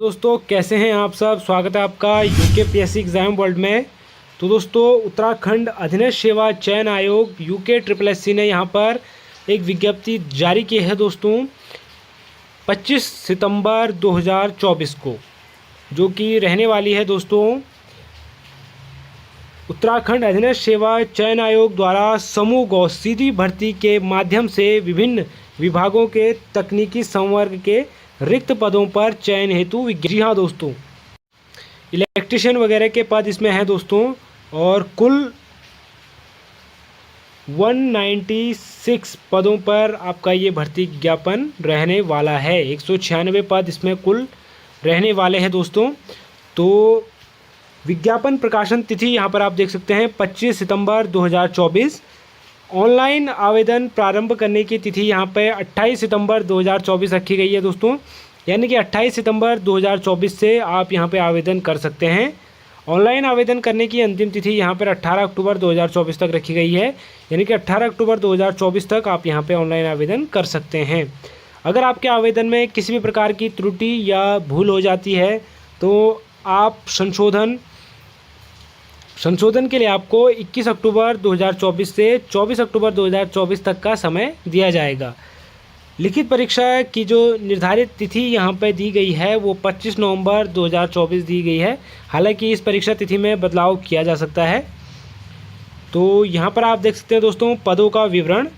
दोस्तों कैसे हैं आप सब। स्वागत है आपका यूकेपीएससी एग्ज़ाम वर्ल्ड में। तो दोस्तों उत्तराखंड अधीनस्थ सेवा चयन आयोग यूके ट्रिपल एस सी ने यहाँ पर एक विज्ञप्ति जारी की है दोस्तों 25 सितंबर 2024 को, जो कि रहने वाली है दोस्तों उत्तराखंड अधीनस्थ सेवा चयन आयोग द्वारा समूह और सीधी भर्ती के माध्यम से विभिन्न विभागों के तकनीकी संवर्ग के रिक्त पदों पर चयन हेतु जी हाँ दोस्तों, इलेक्ट्रिशियन वगैरह के पद इसमें हैं दोस्तों। और कुल 196 पदों पर आपका ये भर्ती विज्ञापन रहने वाला है। 196 पद इसमें कुल रहने वाले हैं दोस्तों। तो विज्ञापन प्रकाशन तिथि यहाँ पर आप देख सकते हैं 25 सितंबर 2024। ऑनलाइन आवेदन प्रारंभ करने की तिथि यहाँ पे 28 सितंबर 2024 रखी गई है दोस्तों। यानी कि 28 सितंबर 2024 से आप यहाँ पे आवेदन कर सकते हैं। ऑनलाइन आवेदन करने की अंतिम तिथि यहाँ पर 18 अक्टूबर 2024 तक रखी गई है। यानी कि 18 अक्टूबर 2024 तक आप यहाँ पे ऑनलाइन आवेदन कर सकते हैं। अगर आपके आवेदन में किसी भी प्रकार की त्रुटि या भूल हो जाती है तो आप संशोधन के लिए आपको 21 अक्टूबर 2024 से 24 अक्टूबर 2024 तक का समय दिया जाएगा। लिखित परीक्षा की जो निर्धारित तिथि यहाँ पर दी गई है वो 25 नवंबर 2024 दी गई है। हालांकि इस परीक्षा तिथि में बदलाव किया जा सकता है। तो यहाँ पर आप देख सकते हैं दोस्तों पदों का विवरण।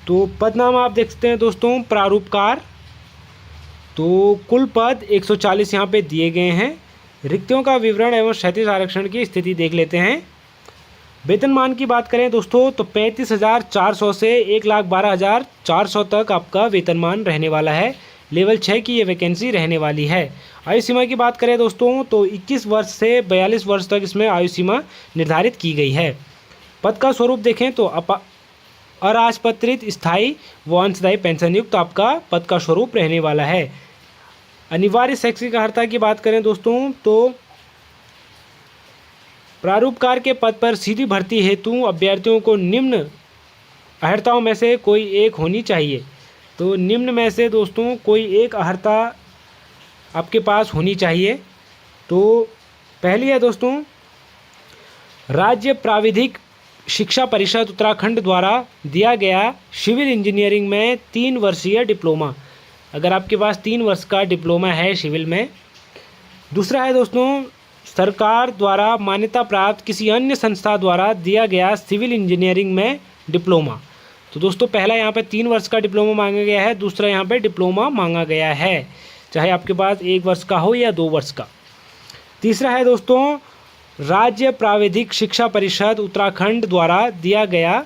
तो पद नाम आप देख सकते हैं दोस्तों प्रारूपकार। तो कुल पद 140 यहाँ पे दिए गए हैं। रिक्तियों का विवरण एवं क्षैतिज आरक्षण की स्थिति देख लेते हैं। वेतनमान की बात करें दोस्तों तो 35,400 से 1,12,400 तक आपका वेतनमान रहने वाला है। लेवल 6 की ये वैकेंसी रहने वाली है। आयु सीमा की बात करें दोस्तों तो 21 वर्ष से 42 वर्ष तक इसमें आयु सीमा निर्धारित की गई है। पद का स्वरूप देखें तो अराजपत्रित स्थायी व अंशदायी पेंशन युक्त आपका पद का स्वरूप रहने वाला है। अनिवार्य शैक्षिक अर्हता की बात करें दोस्तों तो प्रारूपकार के पद पर सीधी भर्ती हेतु अभ्यर्थियों को निम्न अर्हताओं में से कोई एक होनी चाहिए। तो निम्न में से दोस्तों कोई एक अर्हता आपके पास होनी चाहिए। तो पहली है दोस्तों राज्य प्राविधिक शिक्षा परिषद उत्तराखंड द्वारा दिया गया सिविल इंजीनियरिंग में 3 वर्षीय डिप्लोमा। अगर आपके पास 3 वर्ष का डिप्लोमा है सिविल में। दूसरा है दोस्तों सरकार द्वारा मान्यता प्राप्त किसी अन्य संस्था द्वारा दिया गया सिविल इंजीनियरिंग में डिप्लोमा। तो दोस्तों पहला यहाँ पे 3 वर्ष का डिप्लोमा मांगा गया है, दूसरा यहाँ पे डिप्लोमा मांगा गया है, चाहे आपके पास 1 वर्ष का हो या 2 वर्ष का। तीसरा है दोस्तों राज्य प्राविधिक शिक्षा परिषद उत्तराखंड द्वारा दिया गया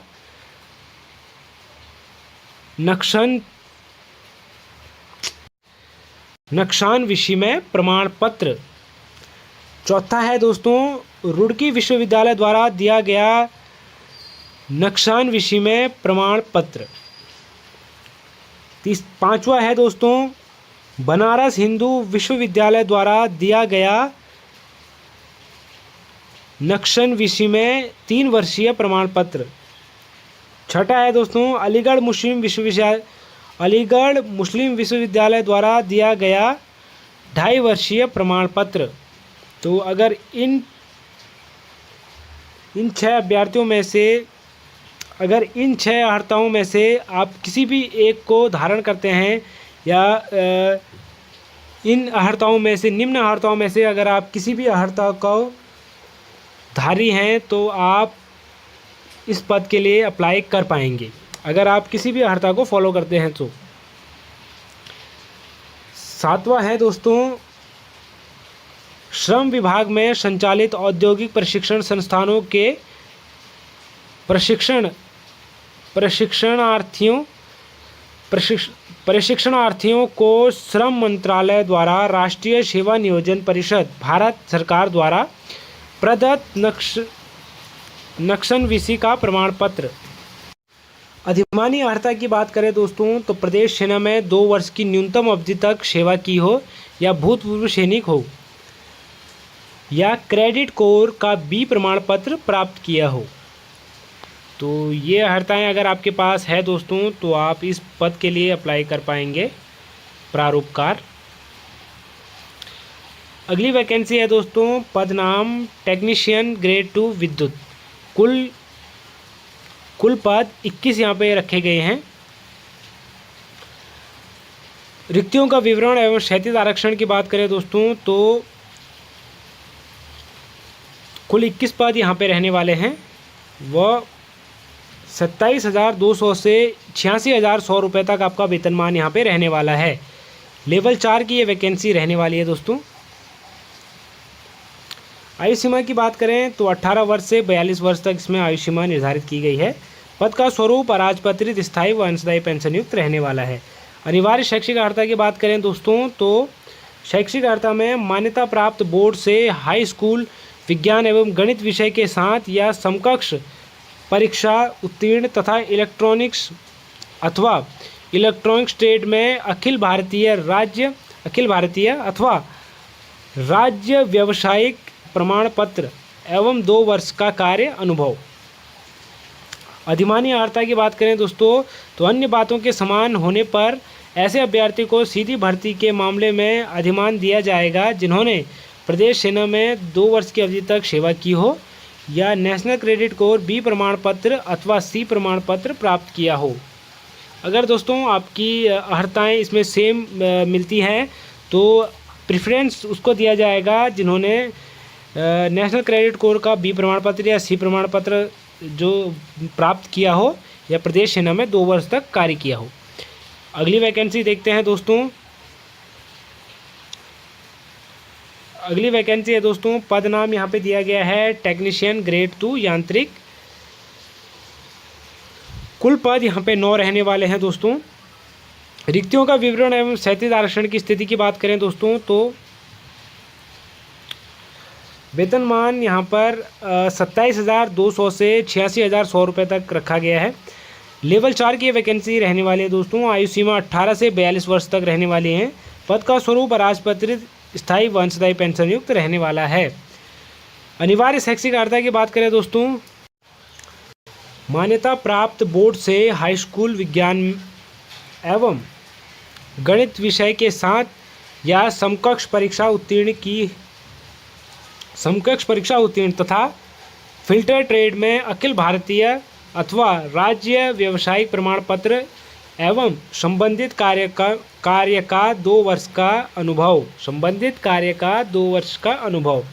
नक्शान विषय में प्रमाण पत्र। चौथा है दोस्तों रुड़की विश्वविद्यालय द्वारा दिया गया नक्शान विषय में प्रमाण पत्र। पांचवा है दोस्तों बनारस हिंदू विश्वविद्यालय द्वारा दिया गया नक्शन विषय में 3 वर्षीय प्रमाण पत्र। छठा है दोस्तों अलीगढ़ मुस्लिम विश्वविद्यालय द्वारा दिया गया 2.5 वर्षीय प्रमाण पत्र। तो अगर इन 6 अभ्यर्थियों में से अगर इन 6 अर्हताओं में से आप किसी भी एक को धारण करते हैं या इन अर्हताओं में से निम्न अर्हताओं में से अगर आप किसी भी अर्हता को धारी हैं तो आप इस पद के लिए अप्लाई कर पाएंगे, अगर आप किसी भी अर्हता को फॉलो करते हैं तो। सातवां है दोस्तों श्रम विभाग में संचालित औद्योगिक प्रशिक्षण संस्थानों के प्रशिक्षणार्थियों को श्रम मंत्रालय द्वारा राष्ट्रीय सेवा नियोजन परिषद भारत सरकार द्वारा प्रदत्त नक्शन विषय का प्रमाण पत्र। अधिमानी अर्हता की बात करें दोस्तों तो प्रदेश सेना में 2 वर्ष की न्यूनतम अवधि तक सेवा की हो या भूतपूर्व सैनिक हो या क्रेडिट कोर का बी प्रमाण पत्र प्राप्त किया हो। तो ये अर्हताएं अगर आपके पास है दोस्तों तो आप इस पद के लिए अप्लाई कर पाएंगे प्रारूपकार। अगली वैकेंसी है दोस्तों पद नाम टेक्नीशियन ग्रेड 2 विद्युत। कुल पद 21 यहाँ पे रखे गए हैं। रिक्तियों का विवरण एवं क्षैतिज आरक्षण की बात करें दोस्तों तो कुल 21 पद यहाँ पे रहने वाले हैं। वह 27,200 से 86,100 रुपये तक आपका वेतनमान यहाँ पे रहने वाला है। लेवल 4 की ये वैकेंसी रहने वाली है दोस्तों। आयु सीमा की बात करें तो 18 वर्ष से 42 वर्ष तक इसमें आयु सीमा निर्धारित की गई है। पद का स्वरूप अराजपत्रित स्थायी व अंशदायी पेंशन युक्त रहने वाला है। अनिवार्य शैक्षिक अर्हता की बात करें दोस्तों तो शैक्षिक अर्हता में मान्यता प्राप्त बोर्ड से हाई स्कूल विज्ञान एवं गणित विषय के साथ या समकक्ष परीक्षा उत्तीर्ण तथा इलेक्ट्रॉनिक्स ट्रेड में अखिल भारतीय अथवा राज्य व्यावसायिक प्रमाण पत्र एवं 2 वर्ष का कार्य अनुभव। अधिमानी अर्हता की बात करें दोस्तों तो अन्य बातों के समान होने पर ऐसे अभ्यर्थी को सीधी भर्ती के मामले में अधिमान दिया जाएगा जिन्होंने प्रदेश सेना में 2 वर्ष की अवधि तक सेवा की हो या नेशनल क्रेडिट कोर बी प्रमाण पत्र अथवा सी प्रमाण पत्र प्राप्त किया हो। अगर दोस्तों आपकी अर्हताएँ इसमें सेम मिलती हैं तो प्रेफरेंस उसको दिया जाएगा जिन्होंने नेशनल क्रेडिट कोर का बी प्रमाण पत्र या सी प्रमाण पत्र जो प्राप्त किया हो या प्रदेश सेना में 2 वर्ष तक कार्य किया हो। अगली वैकेंसी देखते हैं दोस्तों। अगली वैकेंसी है दोस्तों पद नाम यहाँ पे दिया गया है टेक्नीशियन ग्रेड 2 यांत्रिक। कुल पद यहाँ पे 9 रहने वाले हैं दोस्तों। रिक्तियों का विवरण एवं क्षैतिज आरक्षण की स्थिति की बात करें दोस्तों तो वेतनमान यहाँ पर 27,200 से 86,100 रुपये तक रखा गया है। लेवल 4 की वैकेंसी रहने वाली है दोस्तों। आयु सीमा 18 से 42 वर्ष तक रहने वाली है। पद का स्वरूप अराजपत्रित स्थायी व अंशदायी पेंशन युक्त रहने वाला है। अनिवार्य शैक्षिक अर्हता की बात करें दोस्तों मान्यता प्राप्त बोर्ड से हाई स्कूल विज्ञान एवं गणित विषय के साथ या समकक्ष परीक्षा उत्तीर्ण तथा फिल्टर ट्रेड में अखिल भारतीय अथवा राज्य व्यावसायिक प्रमाण पत्र एवं संबंधित कार्य का 2 वर्ष का अनुभव।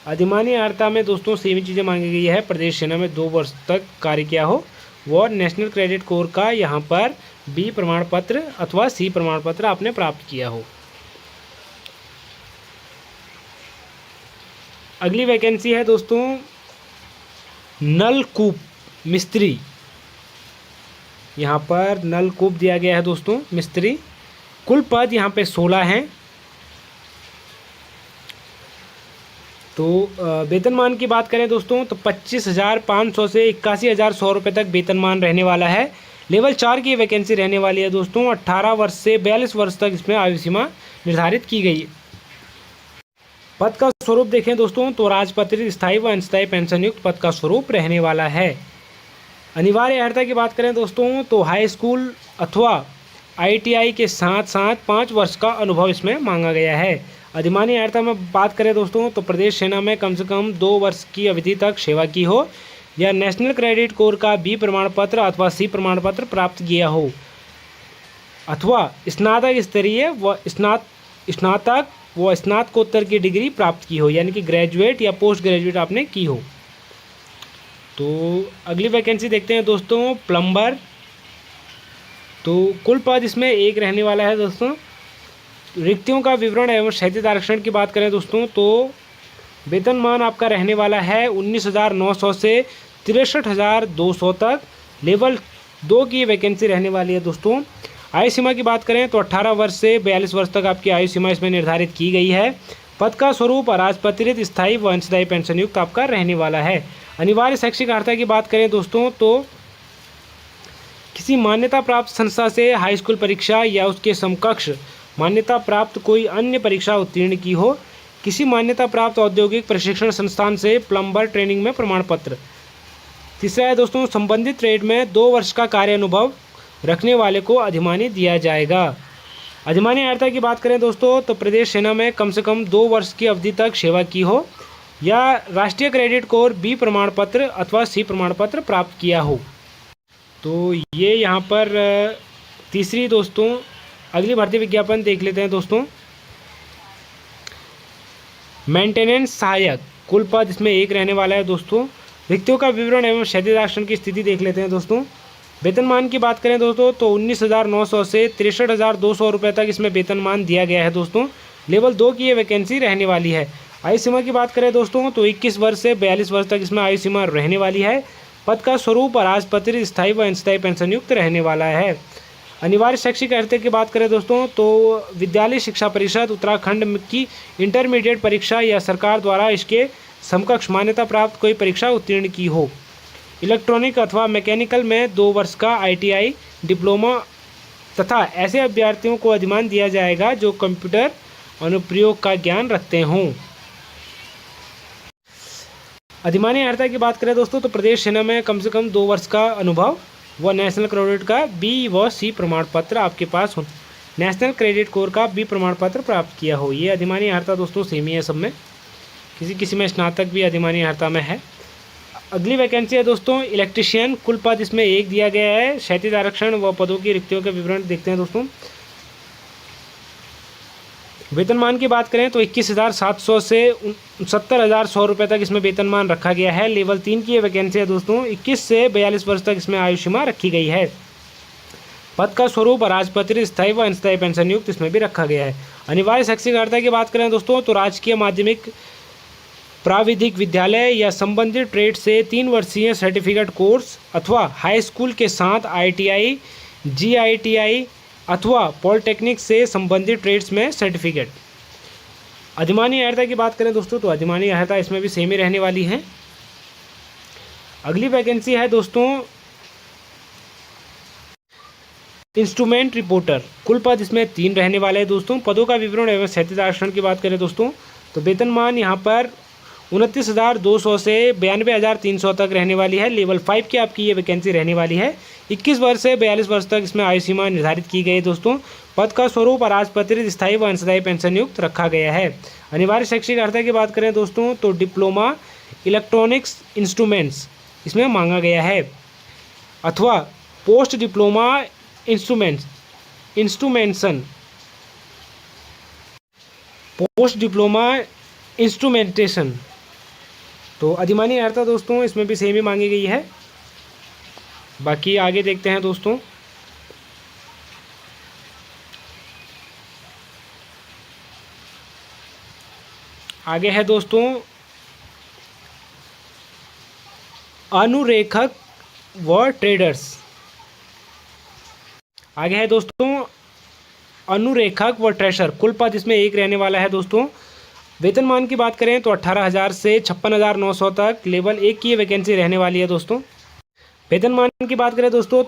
अधिमानी अर्हता में दोस्तों सेम चीज़ें मांगी गई है। प्रदेश सेना में 2 वर्ष तक कार्य किया हो और नेशनल क्रेडिट कोर का यहाँ पर बी प्रमाण पत्र अथवा सी प्रमाण पत्र आपने प्राप्त किया हो। अगली वैकेंसी है दोस्तों नलकूप मिस्त्री। यहाँ पर नलकूप दिया गया है दोस्तों मिस्त्री। कुल पद यहाँ पे 16 हैं। तो वेतनमान की बात करें दोस्तों तो 25,500 से 81,100 रुपये तक वेतनमान रहने वाला है। लेवल 4 की वैकेंसी रहने वाली है दोस्तों। 18 वर्ष से 42 वर्ष तक इसमें आयु सीमा निर्धारित की गई है। पद का स्वरूप देखें दोस्तों तो राजपत्रित स्थायी व अंशदायी पेंशन युक्त पद का स्वरूप रहने वाला है। अनिवार्य अर्हता की बात करें दोस्तों तो हाई स्कूल अथवा ITI के साथ साथ 5 वर्ष का अनुभव इसमें मांगा गया है। अधिमानी अर्हता में बात करें दोस्तों तो प्रदेश सेना में कम से कम 2 वर्ष की अवधि तक सेवा की हो या नेशनल क्रेडिट कोर का बी प्रमाण पत्र अथवा सी प्रमाण पत्र प्राप्त किया हो अथवा स्नातक स्तरीय व स्नातकोत्तर की डिग्री प्राप्त की हो यानी कि ग्रेजुएट या पोस्ट ग्रेजुएट आपने की हो। तो अगली वैकेंसी देखते हैं दोस्तों प्लम्बर। तो कुल पद इसमें 1 रहने वाला है दोस्तों। रिक्तियों का विवरण एवं क्षैतिज आरक्षण की बात करें दोस्तों तो वेतनमान आपका रहने वाला है 19,900 से 63,200 तक। लेवल 2 की वैकेंसी रहने वाली है दोस्तों। आयु सीमा की बात करें तो 18 वर्ष से 42 वर्ष तक आपकी आयु सीमा इसमें निर्धारित की गई है। पद का स्वरूप अराजपत्रित स्थायी व अंशदायी पेंशन युक्त आपका रहने वाला है। अनिवार्य शैक्षिक अर्हता की बात करें दोस्तों तो किसी मान्यता प्राप्त संस्था से हाई स्कूल परीक्षा या उसके समकक्ष मान्यता प्राप्त कोई अन्य परीक्षा उत्तीर्ण की हो। किसी मान्यता प्राप्त औद्योगिक प्रशिक्षण संस्थान से प्लम्बर ट्रेनिंग में प्रमाण पत्र। तीसरा है दोस्तों संबंधित ट्रेड में 2 वर्ष का कार्य अनुभव रखने वाले को अधिमानी दिया जाएगा। अधिमानी अर्हता की बात करें दोस्तों तो प्रदेश सेना में कम से कम 2 वर्ष की अवधि तक सेवा की हो या राष्ट्रीय क्रेडिट कोर बी प्रमाण पत्र अथवा सी प्रमाण पत्र प्राप्त किया हो। तो ये यहाँ पर तीसरी दोस्तों अगली भर्ती विज्ञापन देख लेते हैं दोस्तों। मेंटेनेंस सहायक, कुल पद इसमें 1 रहने वाला है दोस्तों। रिक्तियों का विवरण एवं क्षैतिज आरक्षण की स्थिति देख लेते हैं दोस्तों। वेतनमान की बात करें दोस्तों तो 19,900 से 63,200 रुपये तक इसमें वेतनमान दिया गया है दोस्तों। लेवल 2 की ये वैकेंसी रहने वाली है। आयु सीमा की बात करें दोस्तों तो 21 वर्ष से 42 वर्ष तक इसमें आयु सीमा रहने वाली है। पद का स्वरूप राजपत्रित स्थायी व अस्थायी पेंशन युक्त रहने वाला है। अनिवार्य शैक्षिक अर्हता की बात करें दोस्तों तो विद्यालय शिक्षा परिषद उत्तराखंड की इंटरमीडिएट परीक्षा या सरकार द्वारा इसके समकक्ष मान्यता प्राप्त कोई परीक्षा उत्तीर्ण की हो। इलेक्ट्रॉनिक अथवा मैकेनिकल में 2 वर्ष का ITI डिप्लोमा तथा ऐसे अभ्यर्थियों को अधिमान दिया जाएगा जो कंप्यूटर अनुप्रयोग का ज्ञान रखते हों। अधिमानी अर्हता की बात करें दोस्तों तो प्रदेश सेना में कम से कम 2 वर्ष का अनुभव व नेशनल क्रेडिट का B व C प्रमाण पत्र आपके पास हो, नेशनल क्रेडिट कोर का B प्रमाण पत्र प्राप्त किया हो। ये अधिमानी अर्हता दोस्तों सेम ही है सब में, किसी में स्नातक भी अधिमानी अर्हता में है। अगली वैकेंसी है दोस्तों इलेक्ट्रीशियन, कुल पद इसमें 1 दिया गया है। क्षैतिज आरक्षण व पदों की रिक्तियों के विवरण देखते हैं दोस्तों। वेतनमान की बात करें तो 21,700 से 69,100 रुपये तक इसमें वेतनमान रखा गया है। लेवल 3 की ये वैकेंसी है दोस्तों। 21 से 42 वर्ष तक इसमें आयु सीमा रखी गई है। पद का स्वरूप राजपत्रित स्थायी व अस्थायी पेंशन युक्त इसमें भी रखा गया है। अनिवार्य शैक्षिक अर्हता की बात करें दोस्तों तो राजकीय माध्यमिक प्राविधिक विद्यालय या संबंधित ट्रेड से 3 वर्षीय सर्टिफिकेट कोर्स अथवा हाई स्कूल के साथ ITI GITI अथवा पॉलिटेक्निक से संबंधित ट्रेड्स में सर्टिफिकेट। अधिमानी अर्हता की बात करें दोस्तों तो अधिमानी अर्हता इसमें भी सेम ही रहने वाली है। अगली वैकेंसी है दोस्तों इंस्ट्रूमेंट रिपोर्टर, कुल पद इसमें 3 रहने वाले हैं दोस्तों। पदों का विवरण एवं क्षैतिज आरक्षण की बात करें दोस्तों तो वेतनमान यहाँ पर 29,200 से 92,300 तक रहने वाली है। लेवल 5 की आपकी ये वैकेंसी रहने वाली है। 21 वर्ष से 42 वर्ष तक इसमें आयु सीमा निर्धारित की गई है दोस्तों। पद का स्वरूप राजपत्रित स्थायी व अस्थायी पेंशन युक्त रखा गया है। अनिवार्य शैक्षिक अर्हता की बात करें दोस्तों तो डिप्लोमा इलेक्ट्रॉनिक्स इंस्ट्रूमेंट्स इसमें मांगा गया है अथवा पोस्ट डिप्लोमा इंस्ट्रूमेंटेशन तो अधिमानी अर्हता दोस्तों इसमें भी सेम ही मांगी गई है। बाकी आगे देखते हैं दोस्तों। आगे है दोस्तों अनुरेखक व ट्रेडर्स। आगे है दोस्तों अनुरेखक व ट्रेशर, कुल पद इसमें 1 रहने वाला है दोस्तों। वेतनमान की बात करें तो 18,000 से 56,900 तक लेवल 1 की वैकेंसी रहने वाली है दोस्तों। वेतनमान की बात करें दोस्तों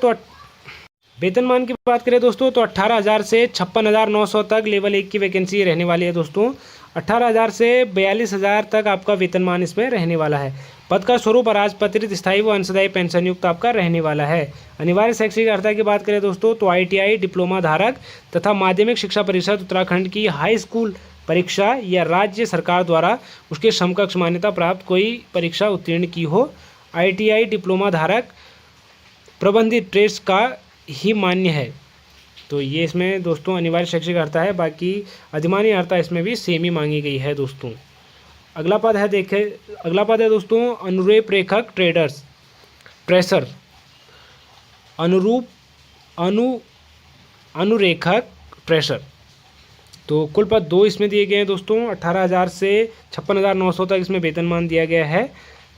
तो 18,000 से 56,900 तक लेवल 1 की वैकेंसी रहने वाली है दोस्तों। 18,000 से 42,000 तक आपका वेतनमान इसमें रहने वाला है। पद का स्वरूप राजपत्रित स्थायी व अस्थायी पेंशन युक्त आपका रहने वाला है। अनिवार्य शैक्षिक अर्हता की बात करें दोस्तों तो ITI डिप्लोमा धारक तथा माध्यमिक शिक्षा परिषद उत्तराखंड की हाई स्कूल परीक्षा या राज्य सरकार द्वारा उसके समकक्ष मान्यता प्राप्त कोई परीक्षा उत्तीर्ण की हो। ITI डिप्लोमा धारक प्रबंधित ट्रेड्स का ही मान्य है। तो ये इसमें दोस्तों अनिवार्य शैक्षिक अर्हता है। बाकी अधिमानी अर्हता इसमें भी सेम ही मांगी गई है दोस्तों। अगला पद है दोस्तों अनुरेखक ट्रेडर्स ट्रेसर अनुरेखक ट्रेसर। तो कुल पद 2 इसमें दिए गए हैं दोस्तों। 18,000 से 56,900 तक इसमें वेतनमान दिया गया है।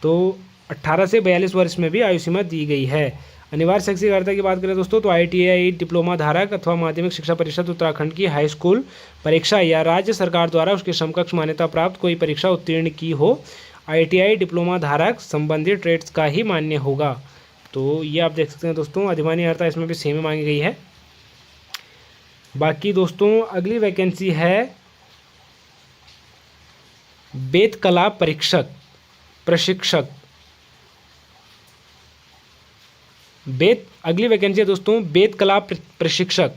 तो 18 से 42 वर्ष में भी आयु सीमा दी गई है। अनिवार्य शैक्षिक अर्हता की बात करें दोस्तों तो ITI डिप्लोमा धारक अथवा माध्यमिक शिक्षा परिषद उत्तराखंड की हाई स्कूल परीक्षा या राज्य सरकार द्वारा उसके समकक्ष मान्यता प्राप्त कोई परीक्षा उत्तीर्ण की हो। ITI डिप्लोमा धारक संबंधित ट्रेड्स का ही मान्य होगा। तो ये आप देख सकते हैं दोस्तों अधिमानी अर्हता इसमें भी सेम मांगी गई है। बाकी दोस्तों अगली वैकेंसी है वेद कला प्रशिक्षक। अगली वैकेंसी है दोस्तों वेद कला प्रशिक्षक।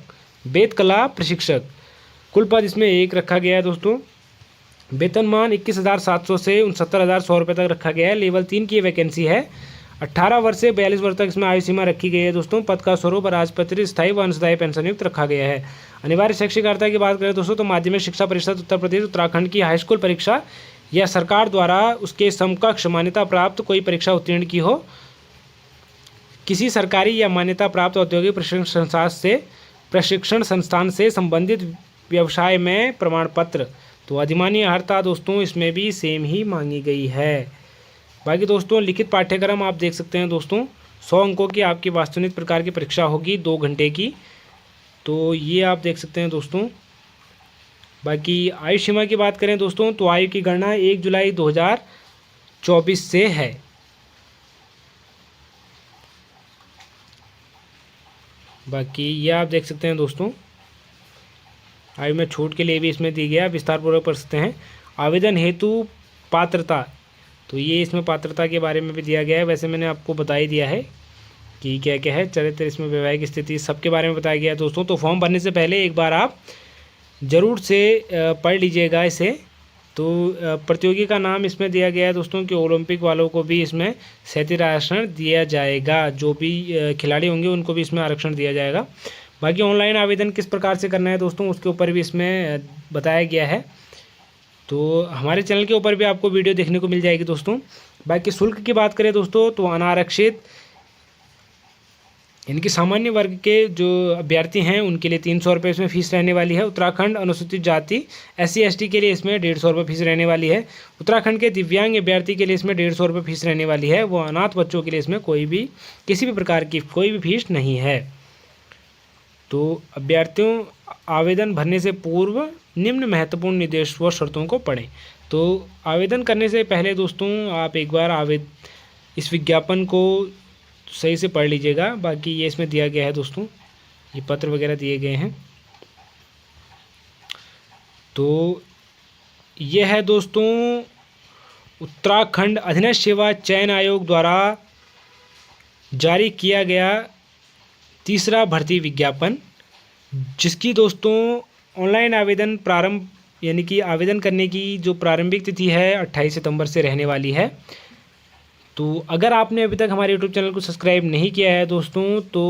वेद कला प्रशिक्षक, कुल पद इसमें 1 रखा गया है दोस्तों। वेतनमान 21,700 से 69,100 रुपये तक रखा गया है। लेवल 3 की वैकेंसी है। 18 वर्ष से 42 वर्ष तक इसमें आयु सीमा रखी गई है दोस्तों। पद का स्वरूप राजपत्रित स्थायी व अस्थायी पेंशन युक्त रखा गया है। अनिवार्य शैक्षिक अर्हता की बात करें दोस्तों तो माध्यमिक शिक्षा परिषद उत्तर प्रदेश उत्तराखंड की हाईस्कूल परीक्षा या सरकार द्वारा उसके समकक्ष मान्यता प्राप्त कोई परीक्षा उत्तीर्ण की हो, किसी सरकारी या मान्यता प्राप्त औद्योगिक प्रशिक्षण संस्थान से संबंधित व्यवसाय में प्रमाण पत्र। तो अधिमान्य अर्हता दोस्तों इसमें भी सेम ही मांगी गई है। बाकी दोस्तों लिखित पाठ्यक्रम आप देख सकते हैं दोस्तों, 100 अंकों की आपकी वास्तुनिक प्रकार की परीक्षा होगी 2 घंटे की, तो ये आप देख सकते हैं दोस्तों। बाकी आयु सीमा की बात करें दोस्तों तो आयु की गणना 1 जुलाई 2024 से है। बाकी ये आप देख सकते हैं दोस्तों, आयु में छूट के लिए भी इसमें दी गया, विस्तार पूर्वक पढ़ सकते हैं। आवेदन हेतु पात्रता, तो ये इसमें पात्रता के बारे में भी दिया गया है। वैसे मैंने आपको बता ही दिया है कि क्या क्या है, चरित्र, इसमें वैवाहिक स्थिति, सबके बारे में बताया गया है दोस्तों। तो फॉर्म भरने से पहले एक बार आप ज़रूर से पढ़ लीजिएगा इसे। तो प्रतियोगी का नाम इसमें दिया गया है दोस्तों कि ओलंपिक वालों को भी इसमें क्षैतिज आरक्षण दिया जाएगा, जो भी खिलाड़ी होंगे उनको भी इसमें आरक्षण दिया जाएगा। बाकी ऑनलाइन आवेदन किस प्रकार से करना है दोस्तों उसके ऊपर भी इसमें बताया गया है, तो हमारे चैनल के ऊपर भी आपको वीडियो देखने को मिल जाएगी दोस्तों। बाकी शुल्क की बात करें दोस्तों तो अनारक्षित इनकी सामान्य वर्ग के जो अभ्यर्थी हैं उनके लिए 300 रुपये इसमें फ़ीस रहने वाली है। उत्तराखंड अनुसूचित जाति SC ST के लिए इसमें 150 रुपये फीस रहने वाली है। उत्तराखंड के दिव्यांग अभ्यर्थी के लिए इसमें 150 रुपये फीस रहने वाली है। वो अनाथ बच्चों के लिए इसमें किसी भी प्रकार की कोई भी फीस नहीं है। तो अभ्यर्थियों आवेदन भरने से पूर्व निम्न महत्वपूर्ण निर्देश व शर्तों को पढ़ें। तो आवेदन करने से पहले दोस्तों आप एक बार इस विज्ञापन को सही से पढ़ लीजिएगा। बाकी ये इसमें दिया गया है दोस्तों, ये पत्र वगैरह दिए गए हैं। तो ये है दोस्तों उत्तराखंड अधीनस्थ सेवा चयन आयोग द्वारा जारी किया गया तीसरा भर्ती विज्ञापन, जिसकी दोस्तों ऑनलाइन आवेदन प्रारंभ यानी कि आवेदन करने की जो प्रारंभिक तिथि है 28 सितंबर से रहने वाली है। तो अगर आपने अभी तक हमारे यूट्यूब चैनल को सब्सक्राइब नहीं किया है दोस्तों तो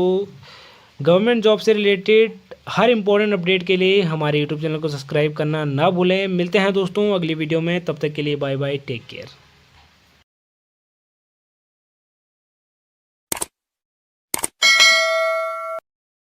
गवर्नमेंट जॉब से रिलेटेड हर इंपॉर्टेंट अपडेट के लिए हमारे यूट्यूब चैनल को सब्सक्राइब करना ना भूलें। मिलते हैं दोस्तों अगली वीडियो में, तब तक के लिए बाय बाय, टेक केयर।